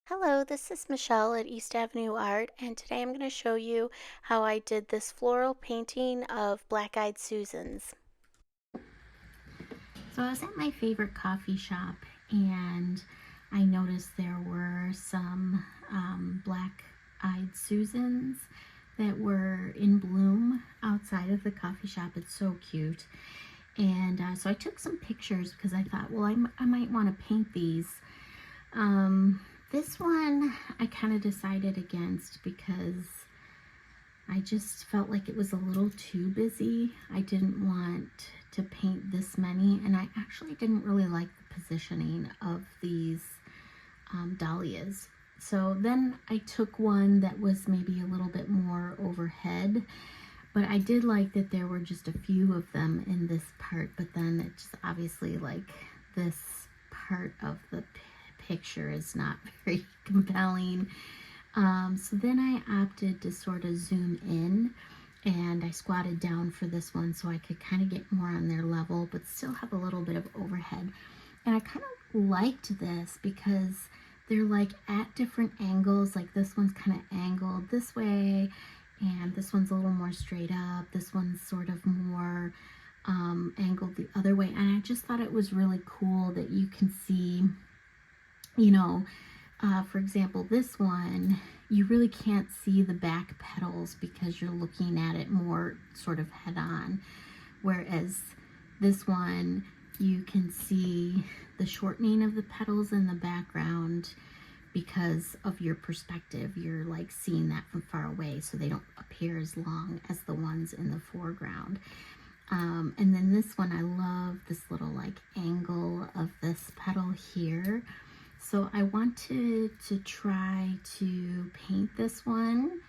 Hello, this is Michelle at East Avenue Art, and today I'm going to show you how I did this floral painting of Black-Eyed Susans. So I was at my favorite coffee shop and I noticed there were some black-eyed Susans that were in bloom outside of the coffee shop. It's so cute. And so I took some pictures because I thought, well, I might want to paint these. This one I kind of decided against because I just felt like it was a little too busy. I didn't want to paint this many, and I actually didn't really like the positioning of these dahlias. So then I took one that was maybe a little bit more overhead, but I did like that there were just a few of them in this part, but then it's obviously like this part of the picture is not very compelling. So then I opted to sort of zoom in and I squatted down for this one so I could kind of get more on their level but still have a little bit of overhead. And I kind of liked this because they're like at different angles. Like this one's kind of angled this way and this one's a little more straight up. This one's sort of more angled the other way. And I just thought it was really cool that you can see, you know, for example, this one, you really can't see the back petals because you're looking at it more sort of head on. Whereas this one, you can see the shortening of the petals in the background because of your perspective. You're like seeing that from far away, so they don't appear as long as the ones in the foreground. And then this one, I love this little like angle of this petal here. So I wanted to try to paint this one.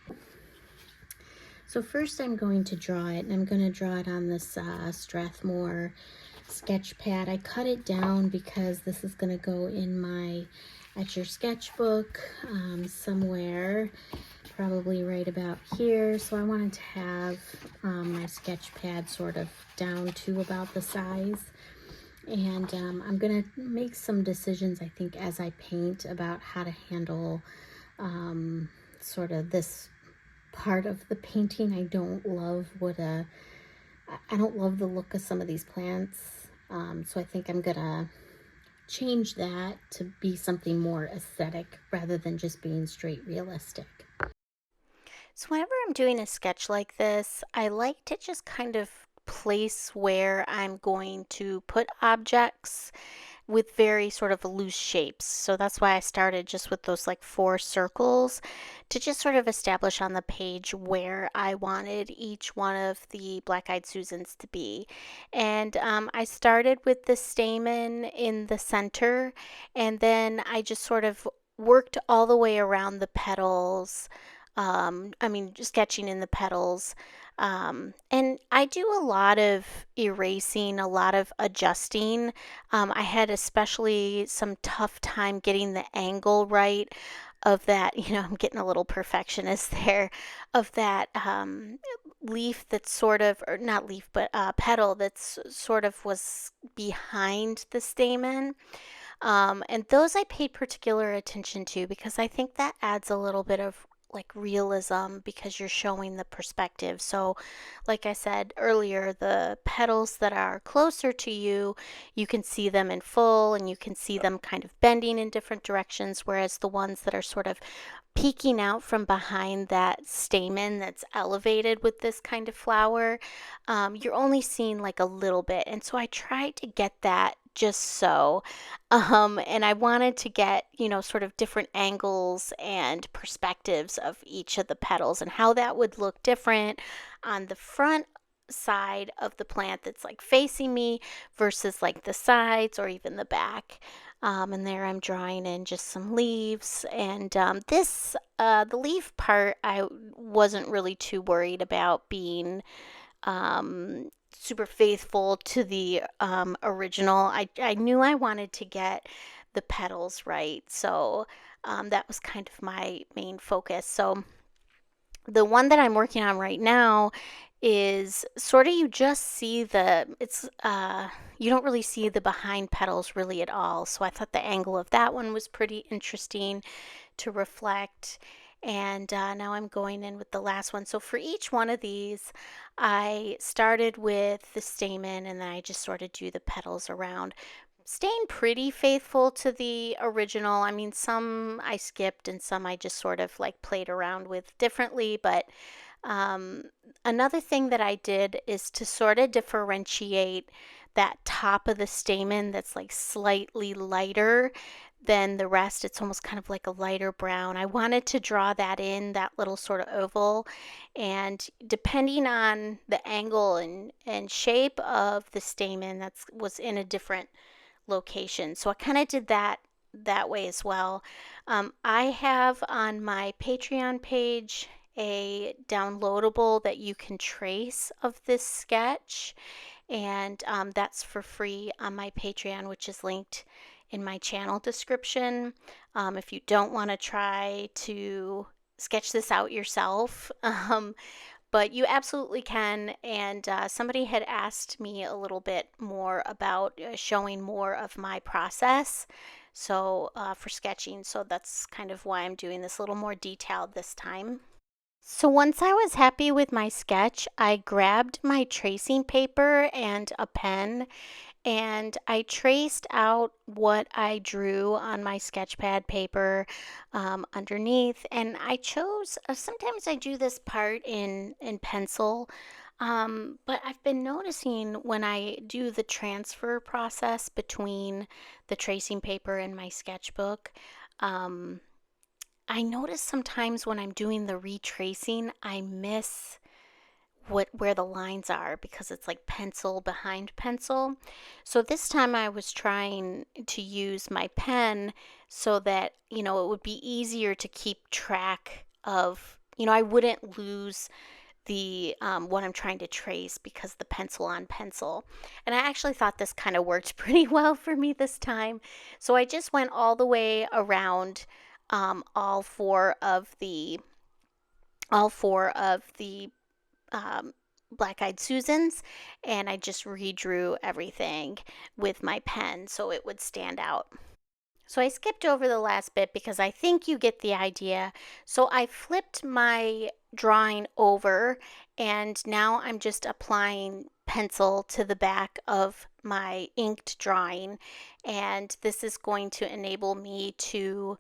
So first I'm going to draw it, and I'm going to draw it on this Strathmore sketch pad. I cut it down because this is going to go in my Etchr sketchbook somewhere, probably right about here. So I wanted to have my sketch pad sort of down to about the size. And I'm gonna make some decisions, I think, as I paint about how to handle sort of this part of the painting. I don't love I don't love the look of some of these plants. So I think I'm gonna change that to be something more aesthetic rather than just being straight realistic. So whenever I'm doing a sketch like this, I like to just kind of place where I'm going to put objects with very sort of loose shapes. So that's why I started just with those like 4 circles to just sort of establish on the page where I wanted each one of the Black-Eyed Susans to be. And I started with the stamen in the center, and then I just sort of worked all the way around the petals. Just sketching in the petals. And I do a lot of erasing, a lot of adjusting. I had especially some tough time getting the angle right of that, I'm getting a little perfectionist there, of that leaf that's sort of, or not leaf, but petal that's sort of was behind the stamen. And those I paid particular attention to because I think that adds a little bit of like realism because you're showing the perspective. So, like I said earlier, the petals that are closer to you, you can see them in full and you can see them kind of bending in different directions, whereas the ones that are sort of peeking out from behind that stamen that's elevated with this kind of flower, you're only seeing like a little bit. And so I tried to get that just so. And I wanted to get, sort of different angles and perspectives of each of the petals and how that would look different on the front side of the plant that's like facing me versus like the sides or even the back. And there I'm drawing in just some leaves. And the leaf part, I wasn't really too worried about being super faithful to the original. I knew I wanted to get the petals right, so that was kind of my main focus. So the one that I'm working on right now is sort of you just see you don't really see the behind petals really at all. So I thought the angle of that one was pretty interesting to reflect. And now I'm going in with the last one. So for each one of these, I started with the stamen and then I just sort of do the petals around, staying pretty faithful to the original. I mean, some I skipped and some I just sort of like played around with differently. But um, another thing that I did is to sort of differentiate that top of the stamen that's like slightly lighter than the rest. It's almost kind of like a lighter brown. I wanted to draw that in, that little sort of oval. And depending on the angle and shape of the stamen, that was in a different location. So I kind of did that way as well. I have on my Patreon page a downloadable that you can trace of this sketch, and that's for free on my Patreon, which is linked in my channel description. If you don't want to try to sketch this out yourself, but you absolutely can. And somebody had asked me a little bit more about showing more of my process. So for sketching, so that's kind of why I'm doing this a little more detailed this time. So once I was happy with my sketch, I grabbed my tracing paper and a pen and I traced out what I drew on my sketchpad paper underneath. And I chose, sometimes I do this part in pencil, but I've been noticing when I do the transfer process between the tracing paper and my sketchbook, um, I notice sometimes when I'm doing the retracing, I miss where the lines are because it's like pencil behind pencil. So this time I was trying to use my pen so that, it would be easier to keep track of, I wouldn't lose the what I'm trying to trace because the pencil on pencil. And I actually thought this kind of worked pretty well for me this time. So I just went all the way around all four of the um, Black Eyed Susans, and I just redrew everything with my pen so it would stand out. So I skipped over the last bit because I think you get the idea. So I flipped my drawing over and now I'm just applying pencil to the back of my inked drawing, and this is going to enable me to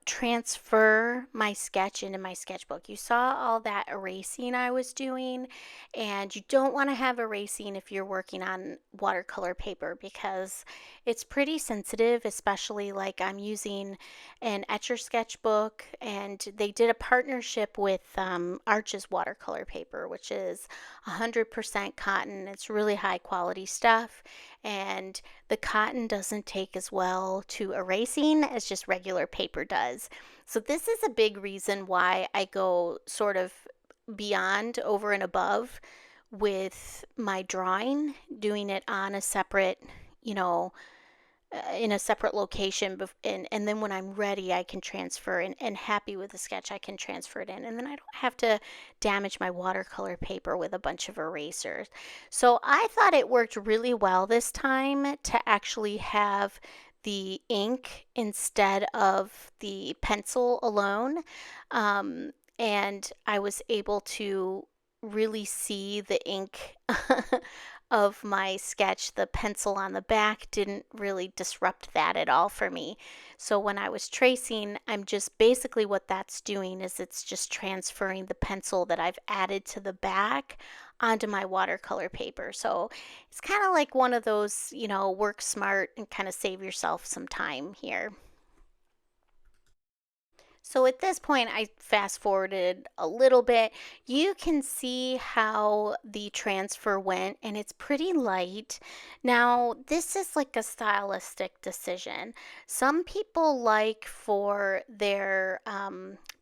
transfer my sketch into my sketchbook. You saw all that erasing I was doing, and you don't want to have erasing if you're working on watercolor paper because it's pretty sensitive, especially like I'm using an Etchr sketchbook, and they did a partnership with Arch's watercolor paper, which is 100% cotton. It's really high quality stuff, and the cotton doesn't take as well to erasing as just regular paper does. So this is a big reason why I go sort of beyond, over and above with my drawing, doing it on a separate, you know, in a separate location. And then when I'm ready, I can transfer and happy with the sketch, I can transfer it in. And then I don't have to damage my watercolor paper with a bunch of erasers. So I thought it worked really well this time to actually have the ink instead of the pencil alone. Um, and I was able to really see the ink of my sketch. The pencil on the back didn't really disrupt that at all for me. So when I was tracing, I'm just basically what that's doing is it's just transferring the pencil that I've added to the back onto my watercolor paper. So it's kind of like one of those, work smart and kind of save yourself some time here. So at this point, I fast forwarded a little bit. You can see how the transfer went, and it's pretty light. Now, this is like a stylistic decision. Some people like for their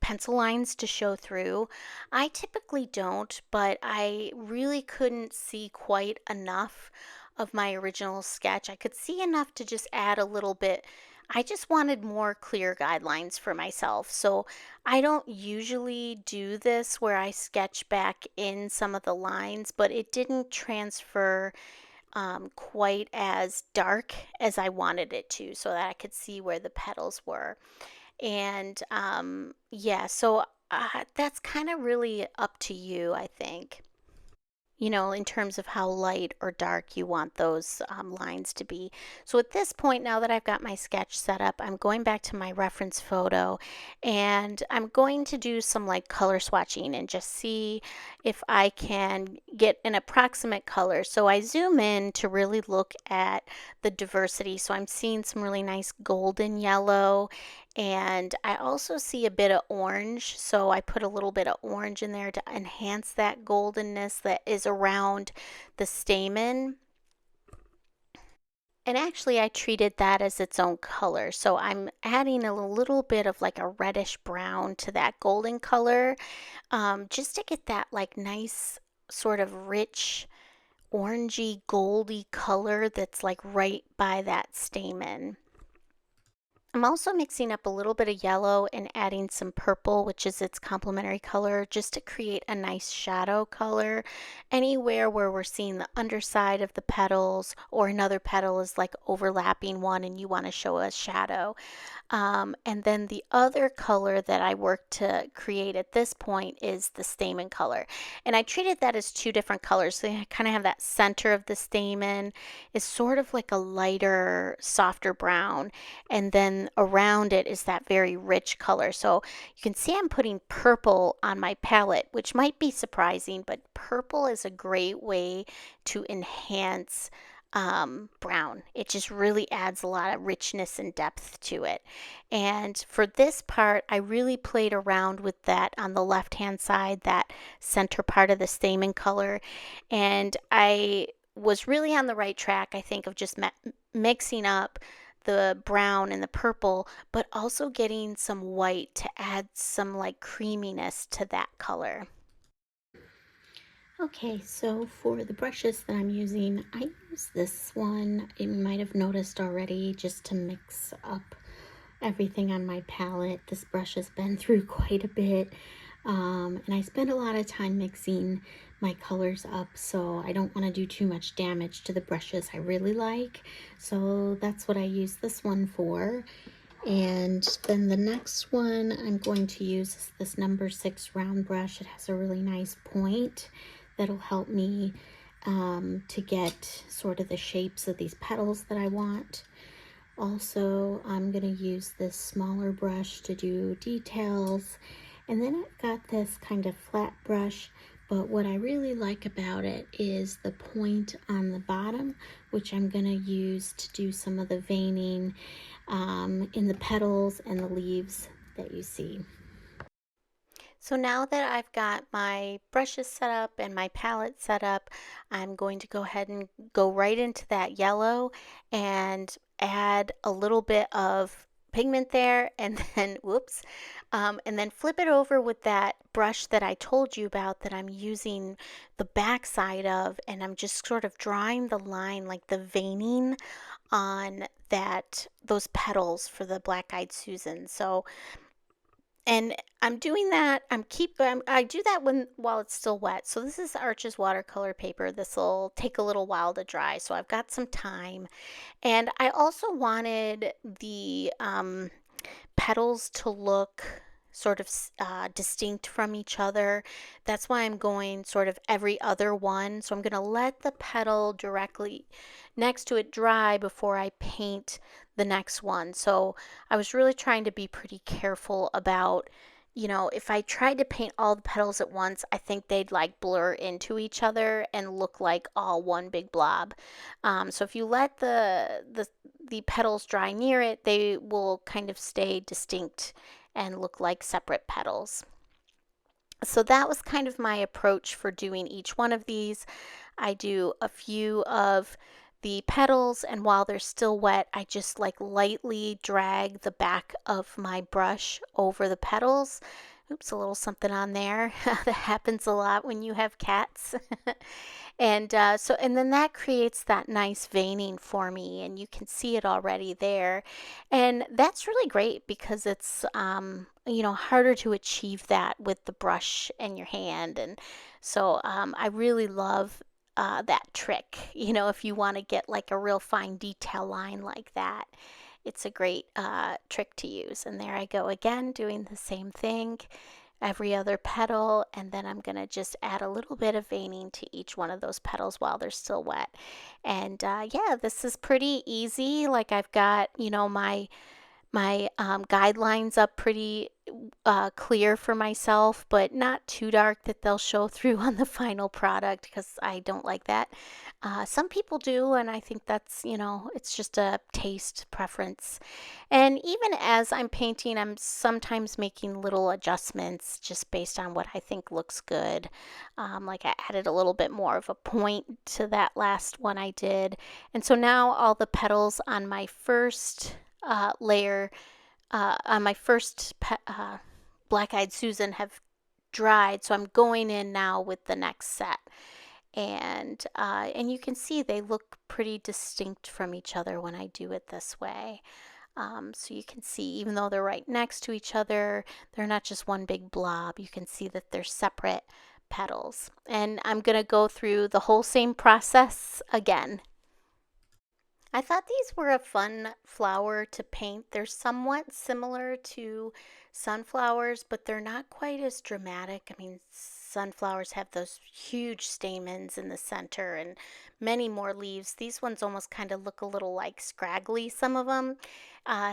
pencil lines to show through. I typically don't, but I really couldn't see quite enough of my original sketch. I could see enough to just add a little bit. I just wanted more clear guidelines for myself. So I don't usually do this where I sketch back in some of the lines, but it didn't transfer quite as dark as I wanted it to so that I could see where the petals were. And yeah, so that's kind of really up to you, I think, in terms of how light or dark you want those lines to be. So at this point, now that I've got my sketch set up, I'm going back to my reference photo and I'm going to do some like color swatching and just see if I can get an approximate color. So I zoom in to really look at the diversity. So I'm seeing some really nice golden yellow, and I also see a bit of orange, so I put a little bit of orange in there to enhance that goldenness that is around the stamen. And actually, I treated that as its own color. So I'm adding a little bit of like a reddish brown to that golden color, just to get that like nice sort of rich orangey goldy color that's like right by that stamen. I'm also mixing up a little bit of yellow and adding some purple, which is its complementary color, just to create a nice shadow color anywhere where we're seeing the underside of the petals or another petal is like overlapping one and you want to show a shadow. And then the other color that I worked to create at this point is the stamen color. And I treated that as two different colors. So you kind of have that center of the stamen is sort of like a lighter, softer brown. And then around it is that very rich color. So you can see I'm putting purple on my palette, which might be surprising, but purple is a great way to enhance brown. It just really adds a lot of richness and depth to it. And for this part, I really played around with that on the left hand side, that center part of the stamen color. And I was really on the right track, I think, of just mixing up the brown and the purple, but also getting some white to add some like creaminess to that color. Okay, so for the brushes that I'm using, I use this one, you might have noticed already, just to mix up everything on my palette. This brush has been through quite a bit, and I spend a lot of time mixing my colors up, so I don't want to do too much damage to the brushes I really like. So that's what I use this one for. And then the next one I'm going to use is this number 6 round brush. It has a really nice point that'll help me to get sort of the shapes of these petals that I want. Also, I'm going to use this smaller brush to do details. And then I've got this kind of flat brush, but what I really like about it is the point on the bottom, which I'm going to use to do some of the veining in the petals and the leaves that you see. So now that I've got my brushes set up and my palette set up, I'm going to go ahead and go right into that yellow and add a little bit of pigment there and then whoops, and then flip it over with that brush that I told you about that I'm using the back side of, and I'm just sort of drawing the line like the veining on those petals for the black-eyed Susan. So and I'm doing that. I do that while it's still wet. So this is Arches watercolor paper. This will take a little while to dry. So I've got some time. And I also wanted the petals to look sort of distinct from each other. That's why I'm going sort of every other one. So I'm going to let the petal directly next to it dry before I paint the next one. So I was really trying to be pretty careful about, if I tried to paint all the petals at once, I think they'd like blur into each other and look like all one big blob. So if you let the petals dry near it, they will kind of stay distinct and look like separate petals. So that was kind of my approach for doing each one of these. I do a few of the petals, and while they're still wet, I just like lightly drag the back of my brush over the petals. Oops, a little something on there. That happens a lot when you have cats. And then that creates that nice veining for me, and you can see it already there. And that's really great because it's harder to achieve that with the brush and your hand. And so I really love that trick. If you want to get like a real fine detail line like that, it's a great trick to use. And there I go again, doing the same thing, every other petal, and then I'm gonna just add a little bit of veining to each one of those petals while they're still wet. And yeah, this is pretty easy. Like I've got, my guidelines up pretty clear for myself, but not too dark that they'll show through on the final product because I don't like that. Some people do, and I think that's, it's just a taste preference. And even as I'm painting, I'm sometimes making little adjustments just based on what I think looks good. Like I added a little bit more of a point to that last one I did. And so now all the petals on my first layer, on my first Black Eyed Susan have dried. So I'm going in now with the next set. And you can see they look pretty distinct from each other when I do it this way. So you can see, even though they're right next to each other, they're not just one big blob. You can see that they're separate petals. And I'm going to go through the whole same process again. I thought these were a fun flower to paint. They're somewhat similar to sunflowers, but they're not quite as dramatic. I mean, sunflowers have those huge stamens in the center and many more leaves. These ones almost kind of look a little like scraggly, some of them.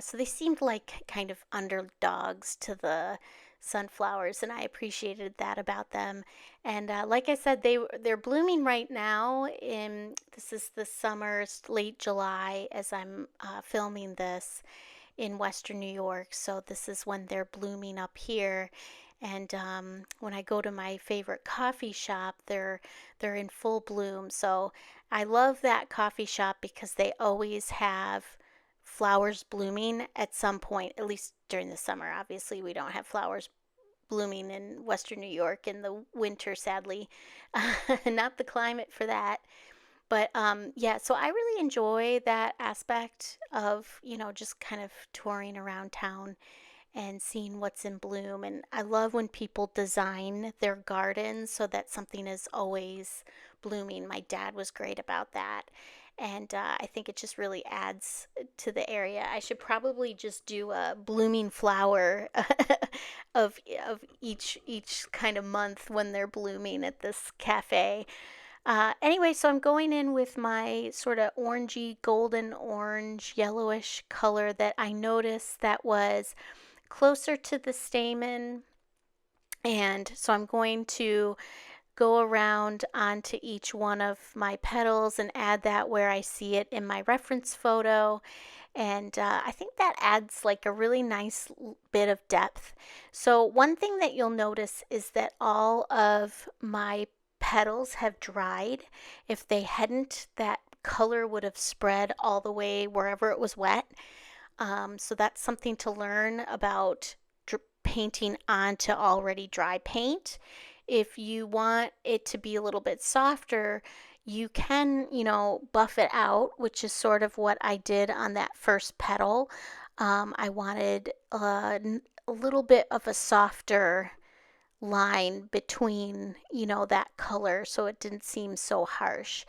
So they seemed like kind of underdogs to the sunflowers, and I appreciated that about them. And like I said, they're blooming right now. This is the summer, it's late July as I'm filming this in Western New York. So this is when they're blooming up here. And when I go to my favorite coffee shop, they're in full bloom. So I love that coffee shop because they always have flowers blooming at some point, at least during the summer. Obviously, we don't have flowers blooming in Western New York in the winter, sadly. Not the climate for that. But yeah, so I really enjoy that aspect of, just kind of touring around town and seeing what's in bloom. And I love when people design their gardens so that something is always blooming. My dad was great about that. And I think it just really adds to the area. I should probably just do a blooming flower of each kind of month when they're blooming at this cafe. Anyway, so I'm going in with my sort of orangey, golden orange, yellowish color that I noticed that was closer to the stamen. And so I'm going to go around onto each one of my petals and add that where I see it in my reference photo. And I think that adds like a really nice bit of depth. So one thing that you'll notice is that all of my petals have dried. If they hadn't, that color would have spread all the way wherever it was wet. So that's something to learn about painting onto already dry paint. If you want it to be a little bit softer, you can, buff it out, which is sort of what I did on that first petal. I wanted a little bit of a softer line between, that color so it didn't seem so harsh.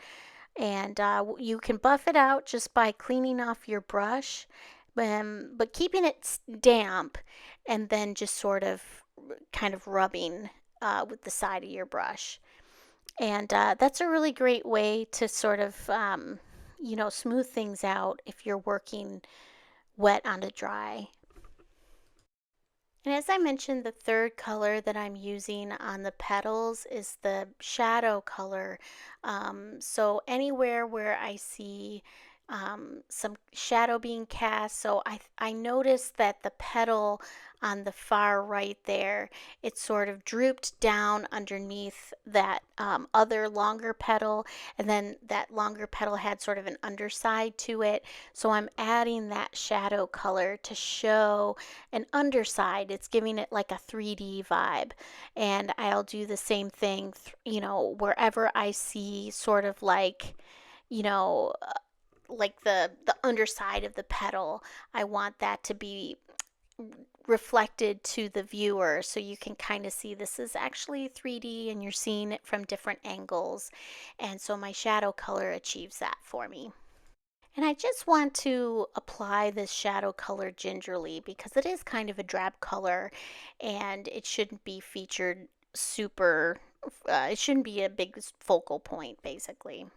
And you can buff it out just by cleaning off your brush, but keeping it damp and then just sort of kind of rubbing with the side of your brush. And that's a really great way to sort of, smooth things out if you're working wet on a dry. And as I mentioned, the third color that I'm using on the petals is the shadow color. So anywhere where I see some shadow being cast, so I noticed that the petal on the far right there, it sort of drooped down underneath that other longer petal, and then that longer petal had sort of an underside to it. So I'm adding that shadow color to show an underside. It's giving it like a 3D vibe. And I'll do the same thing, wherever I see sort of you know, like the underside of the petal, I want that to be reflected to the viewer so you can kind of see this is actually 3D and you're seeing it from different angles. And so my shadow color achieves that for me. And I just want to apply this shadow color gingerly because it is kind of a drab color and it shouldn't be featured super, it shouldn't be a big focal point basically.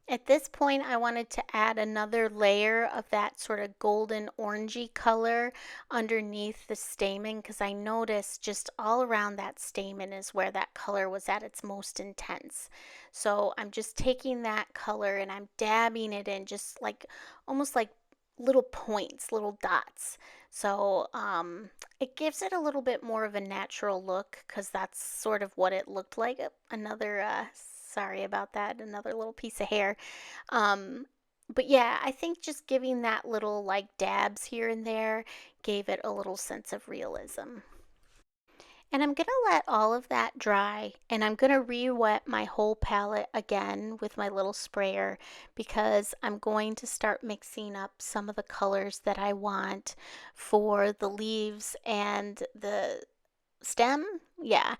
At this point, I wanted to add another layer of that sort of golden orangey color underneath the stamen because I noticed just all around that stamen is where that color was at its most intense. So I'm just taking that color and I'm dabbing it in just like almost like little points, little dots. So it gives it a little bit more of a natural look because that's sort of what it looked like. Another, sorry about that, another little piece of hair. Um, but yeah, I think just giving that little like dabs here and there gave it a little sense of realism. And I'm going to let all of that dry and I'm going to re-wet my whole palette again with my little sprayer because I'm going to start mixing up some of the colors that I want for the leaves and the stem. Yeah.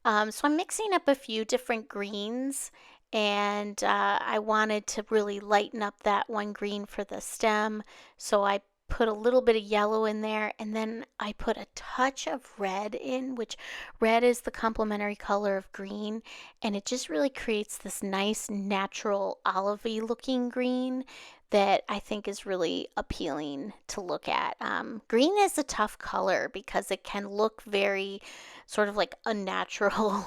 So I'm mixing up a few different greens and I wanted to really lighten up that one green for the stem. So I put a little bit of yellow in there and then I put a touch of red in, which red is the complementary color of green, and it just really creates this nice natural olivey looking green that I think is really appealing to look at. Green is a tough color because it can look very sort of like unnatural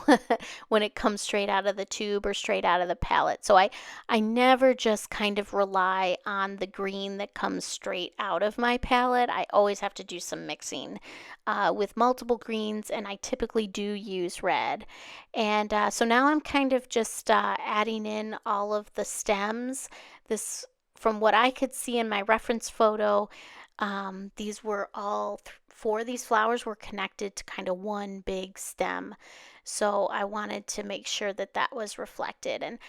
when it comes straight out of the tube or straight out of the palette. So I never just kind of rely on the green that comes straight out of my palette. I always have to do some mixing with multiple greens, and I typically do use red. And so now I'm kind of just adding in all of the stems. This, from what I could see in my reference photo, these were all four of these flowers were connected to kind of one big stem. So I wanted to make sure that that was reflected. And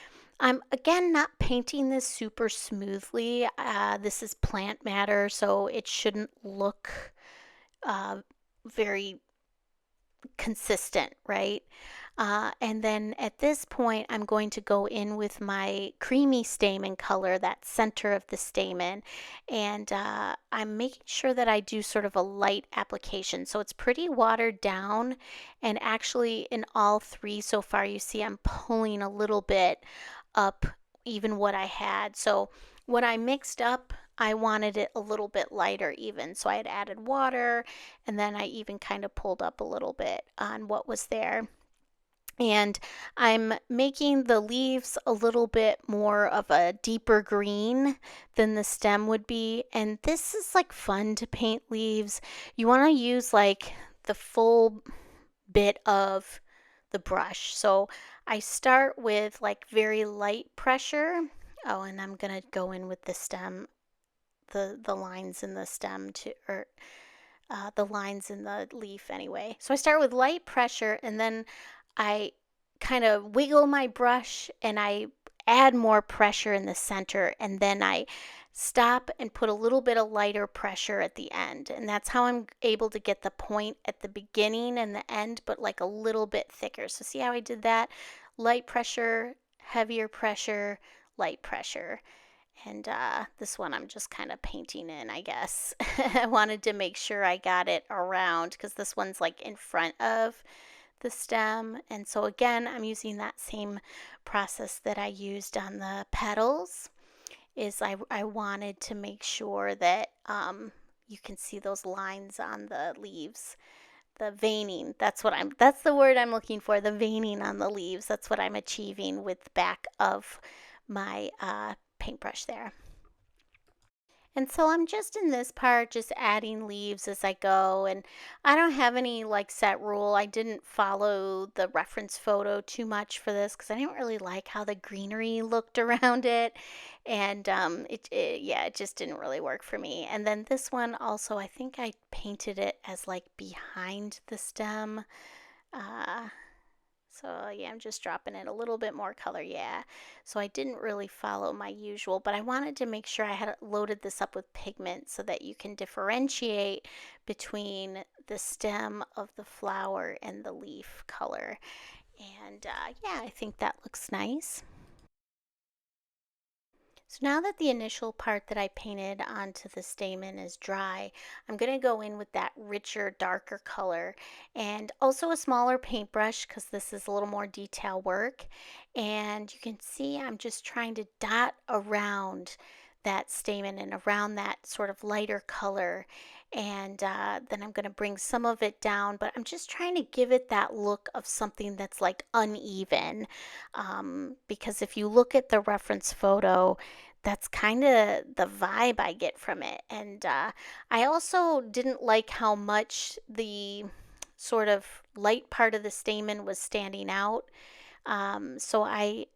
I'm again not painting this super smoothly. This is plant matter, so it shouldn't look very consistent, right? And then at this point, I'm going to go in with my creamy stamen color, that center of the stamen, and I'm making sure that I do sort of a light application. So it's pretty watered down, and actually in all three so far, you see I'm pulling a little bit up even what I had. So when I mixed up, I wanted it a little bit lighter even. So I had added water and then I even kind of pulled up a little bit on what was there. And I'm making the leaves a little bit more of a deeper green than the stem would be. And this is like fun to paint leaves. You want to use like the full bit of the brush. So I start with like very light pressure. Oh, and I'm gonna go in with the stem, the lines in the stem to, or the lines in the leaf anyway. So I start with light pressure and then I kind of wiggle my brush and I add more pressure in the center and then I stop and put a little bit of lighter pressure at the end. And that's how I'm able to get the point at the beginning and the end, but like a little bit thicker. So see how I did that? Light pressure, heavier pressure, light pressure. And this one I'm just kind of painting in, I guess. I wanted to make sure I got it around because this one's like in front of the stem. And so again, I'm using that same process that I used on the petals. Is I wanted to make sure that you can see those lines on the leaves. The veining, that's the word I'm looking for, the veining on the leaves. That's what I'm achieving with the back of my paintbrush there. And so I'm just in this part, just adding leaves as I go. And I don't have any like set rule. I didn't follow the reference photo too much for this because I didn't really like how the greenery looked around it. And yeah, it just didn't really work for me. And then this one also, I think I painted it as like behind the stem. Uh, so yeah, I'm just dropping in a little bit more color, yeah. So I didn't really follow my usual, but I wanted to make sure I had loaded this up with pigment so that you can differentiate between the stem of the flower and the leaf color. And yeah, I think that looks nice. So now that the initial part that I painted onto the stamen is dry, I'm going to go in with that richer, darker color and also a smaller paintbrush because this is a little more detail work. And you can see I'm just trying to dot around that stamen and around that sort of lighter color. And then I'm going to bring some of it down, but I'm just trying to give it that look of something that's like uneven. Because if you look at the reference photo, that's kind of the vibe I get from it. And I also didn't like how much the sort of light part of the stamen was standing out. So I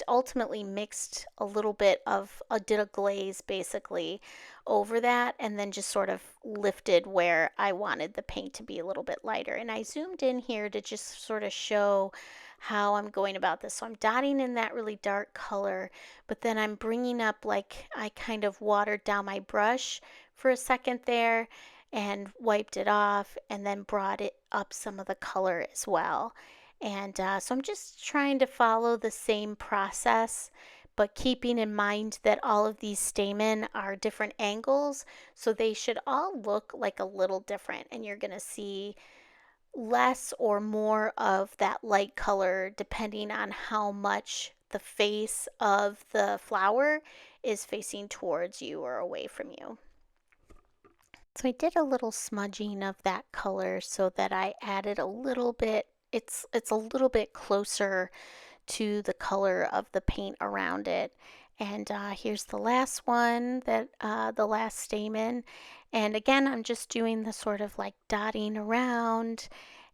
ultimately mixed a little bit of, did a glaze basically over that, and then just sort of lifted where I wanted the paint to be a little bit lighter. And I zoomed in here to just sort of show how I'm going about this. So I'm dotting in that really dark color, but then I'm bringing up, like, I kind of watered down my brush for a second there and wiped it off and then brought it up some of the color as well. And so I'm just trying to follow the same process, but keeping in mind that all of these stamen are different angles, so they should all look like a little different. And you're going to see less or more of that light color depending on how much the face of the flower is facing towards you or away from you. So I did a little smudging of that color so that I added a little bit. It's a little bit closer to the color of the paint around it. And here's the last one, that the last stamen. And again, I'm just doing the sort of like dotting around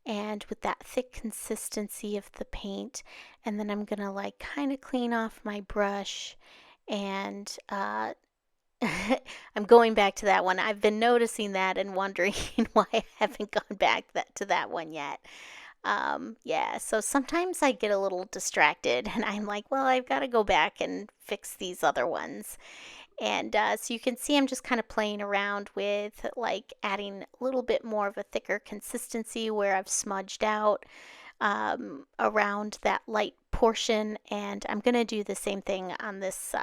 and with that thick consistency of the paint. And then I'm gonna like kind of clean off my brush and I'm going back to that one. I've been noticing that and wondering why I haven't gone back to that one yet. Yeah, so sometimes I get a little distracted and I'm like, well, I've got to go back and fix these other ones. And so you can see I'm just kind of playing around with like adding a little bit more of a thicker consistency where I've smudged out around that light portion, and I'm going to do the same thing on this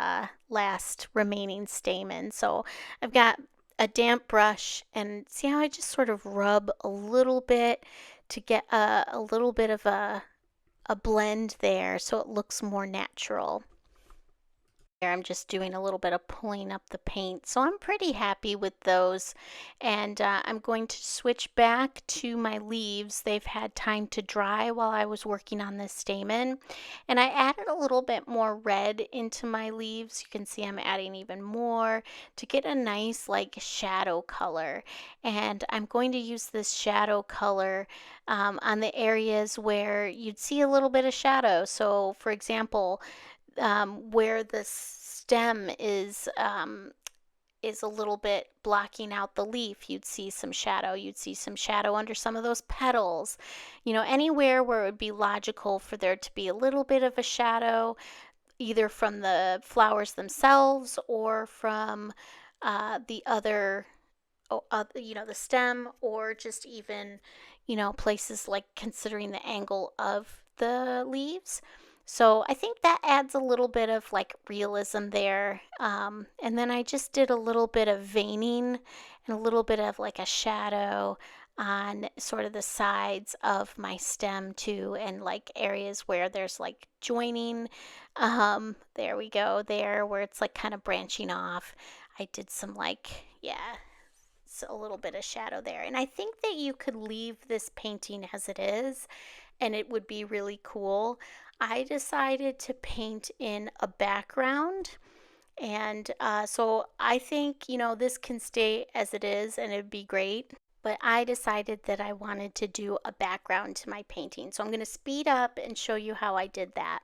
last remaining stamen. So I've got a damp brush, and see how I just sort of rub a little bit to get a little bit of a blend there so it looks more natural. I'm just doing a little bit of pulling up the paint. So I'm pretty happy with those. And I'm going to switch back to my leaves. They've had time to dry while I was working on this stamen. And I added a little bit more red into my leaves. You can see I'm adding even more to get a nice like shadow color. And I'm going to use this shadow color on the areas where you'd see a little bit of shadow. So for example, where the stem is a little bit blocking out the leaf, you'd see some shadow. You'd see some shadow under some of those petals. You know, anywhere where it would be logical for there to be a little bit of a shadow, either from the flowers themselves or from the other, you know, the stem, or just even, you know, places like considering the angle of the leaves. So I think that adds a little bit of like realism there. And then I just did a little bit of veining and a little bit of like a shadow on sort of the sides of my stem too, and like areas where there's like joining. There we go, there where it's like kind of branching off. I did some like, yeah, a little bit of shadow there. And I think that you could leave this painting as it is and it would be really cool. I decided to paint in a background. And so I think, you know, this can stay as it is and it'd be great. But I decided that I wanted to do a background to my painting. So I'm going to speed up and show you how I did that.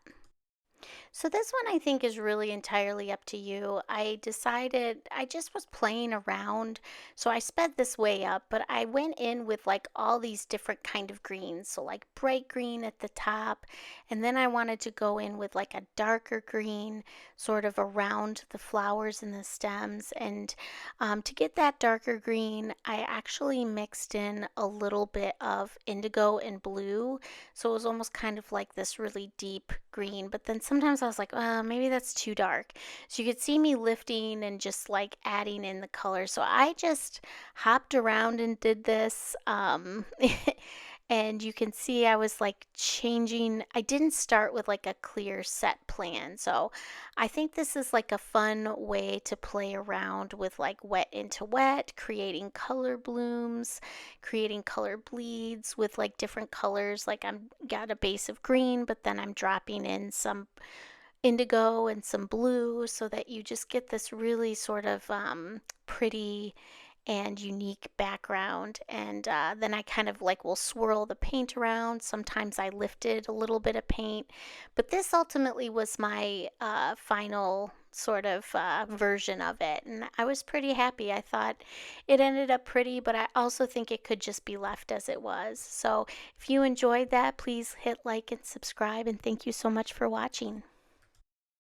So this one I think is really entirely up to you. I decided I just was playing around, so I sped this way up, but I went in with like all these different kind of greens. So like bright green at the top, and then I wanted to go in with like a darker green sort of around the flowers and the stems. And to get that darker green, I actually mixed in a little bit of indigo and blue. So it was almost kind of like this really deep green, but then some sometimes I was like, maybe that's too dark. So you could see me lifting and just like adding in the color. So I just hopped around and did this. And you can see I was like changing. I didn't start with like a clear set plan. So I think this is like a fun way to play around with like wet into wet, creating color blooms, creating color bleeds with like different colors. Like I'm got a base of green, but then I'm dropping in some indigo and some blue so that you just get this really sort of pretty and unique background. And then I kind of like will swirl the paint around. Sometimes I lifted a little bit of paint, but this ultimately was my final sort of version of it. And I was pretty happy. I thought it ended up pretty, but I also think it could just be left as it was. So if you enjoyed that, please hit like and subscribe. And thank you so much for watching.